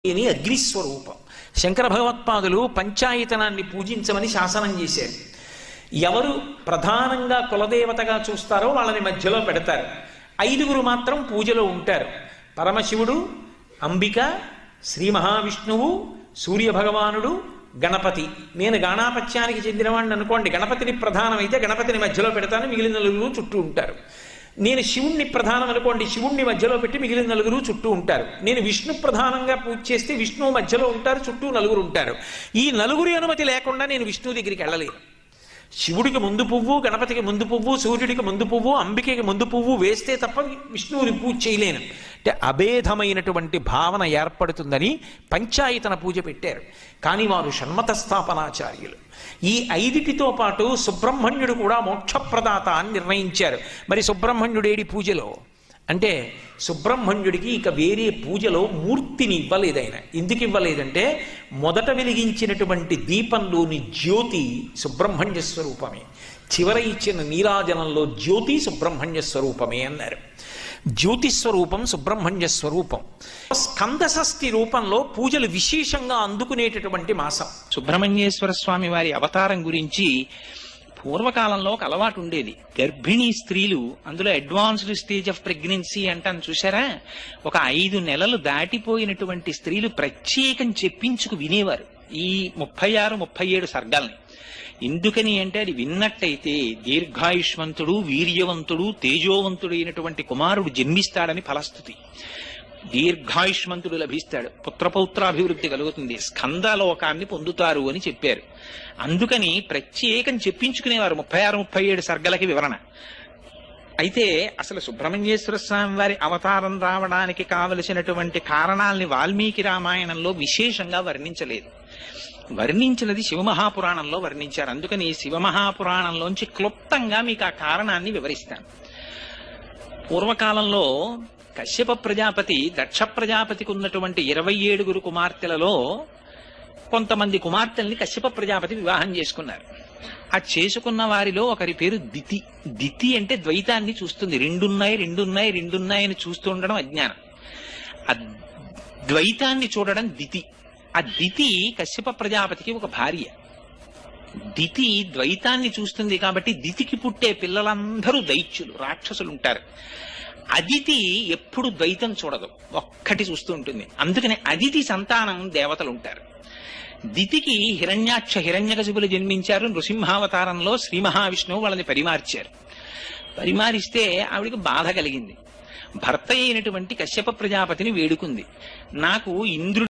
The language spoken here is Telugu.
అని అగ్నిస్వరూపం. శంకర భగవత్పాదులు పంచాయతనాన్ని పూజించమని శాసనం చేశారు. ఎవరు ప్రధానంగా కులదేవతగా చూస్తారో వాళ్ళని మధ్యలో పెడతారు. 5గురు మాత్రం పూజలో ఉంటారు. పరమశివుడు, అంబిక, శ్రీ మహావిష్ణువు, సూర్యభగవానుడు, గణపతి. నేను గాణాపత్యానికి చెందినవాడిని అనుకోండి, గణపతిని ప్రధానమైతే గణపతిని మధ్యలో పెడతాను, మిగిలిన నలుగురు చుట్టూ ఉంటారు. నేను శివుణ్ణి ప్రధానం అనుకోండి, శివుణ్ణి మధ్యలో పెట్టి మిగిలిన నలుగురు చుట్టూ ఉంటారు. నేను విష్ణు ప్రధానంగా పూజ చేస్తే విష్ణువు మధ్యలో ఉంటారు, చుట్టూ నలుగురు ఉంటారు. ఈ నలుగురి అనుమతి లేకుండా నేను విష్ణువు దగ్గరికి వెళ్ళలేను. శివుడికి ముందు పువ్వు, గణపతికి ముందు పువ్వు, సూర్యుడికి ముందు పువ్వు, అంబికకి ముందు పువ్వు వేస్తే తప్ప విష్ణువుని పూజ చేయలేను. అంటే అభేదమైనటువంటి భావన ఏర్పడుతుందని పంచాయతన పూజ పెట్టారు. కానీ వారు షణ్మత స్థాపనాచార్యులు. ఈ 5టితో పాటు సుబ్రహ్మణ్యుడు కూడా మోక్షప్రదాత అని నిర్ణయించారు. మరి సుబ్రహ్మణ్యుడేడి పూజలో అంటే సుబ్రహ్మణ్యుడికి ఇక వేరే పూజలో మూర్తిని ఇవ్వలేదు ఆయన. ఎందుకు ఇవ్వలేదంటే మొదట వెలిగించినటువంటి దీపంలోని జ్యోతి సుబ్రహ్మణ్య స్వరూపమే, చివర ఇచ్చిన నీరాజనంలో జ్యోతి సుబ్రహ్మణ్య స్వరూపమే అన్నారు. జ్యోతిస్వరూపం సుబ్రహ్మణ్య స్వరూపం. స్కంద షష్ఠి రూపంలో పూజలు విశేషంగా అందుకునేటటువంటి మాసం. సుబ్రహ్మణ్యేశ్వర స్వామి వారి అవతారం గురించి పూర్వకాలంలో ఒక అలవాటు ఉండేది. గర్భిణీ స్త్రీలు, అందులో అడ్వాన్స్డ్ స్టేజ్ ఆఫ్ ప్రెగ్నెన్సీ అంటాను చూసారా, ఒక 5 నెలలు దాటిపోయినటువంటి స్త్రీలు ప్రత్యేకం చెప్పించుకు వినేవారు ఈ 36, 37 సర్గాల్ని. ఎందుకని అంటే అది విన్నట్టయితే దీర్ఘాయుష్మంతుడు, వీర్యవంతుడు, తేజోవంతుడు అయినటువంటి కుమారుడు జన్మిస్తాడని ఫలస్థుతి. దీర్ఘాయుష్మంతుడు లభిస్తాడు, పుత్రపౌత్రాభివృద్ధి కలుగుతుంది, స్కందలోకాన్ని పొందుతారు అని చెప్పారు. అందుకని ప్రత్యేకం చెప్పించుకునేవారు 36, 37 సర్గలకి వివరణ. అయితే అసలు సుబ్రహ్మణ్యేశ్వర స్వామి వారి అవతారం రావడానికి కావలసినటువంటి కారణాలని వాల్మీకి రామాయణంలో విశేషంగా వర్ణించలేదు. వర్ణించినది శివమహాపురాణంలో వర్ణించారు. అందుకని శివమహాపురాణంలోంచి క్లుప్తంగా మీకు ఆ కారణాన్ని వివరిస్తాను. పూర్వకాలంలో కశ్యప ప్రజాపతి దక్ష ప్రజాపతికి ఉన్నటువంటి 27 కుమార్తెలలో కొంతమంది కుమార్తెల్ని కశ్యప ప్రజాపతి వివాహం చేసుకున్నారు. ఆ చేసుకున్న వారిలో ఒకరి పేరు దితి. దితి అంటే ద్వైతాన్ని చూస్తుంది. రెండున్నాయి అని చూస్తూ ఉండడం అజ్ఞానం. ఆ ద్వైతాన్ని చూడడం దితి. ఆ దితి కశ్యప ప్రజాపతికి ఒక భార్య. దితి ద్వైతాన్ని చూస్తుంది కాబట్టి దితికి పుట్టే పిల్లలందరూ దైత్యులు, రాక్షసులు ఉంటారు. అదితి ఎప్పుడు ద్వైతం చూడదు, ఒక్కటి చూస్తూ ఉంటుంది. అందుకని అదితి సంతానం దేవతలు ఉంటారు. దితికి హిరణ్యాక్ష, హిరణ్యకశిపులు జన్మించారు. నృసింహావతారంలో శ్రీ మహావిష్ణువు వాళ్ళని పరిమార్చారు. పరిమారిస్తే ఆవిడికి బాధ కలిగింది. భర్త అయినటువంటి కశ్యప ప్రజాపతిని వేడుకుంది, నాకు ఇంద్రుడు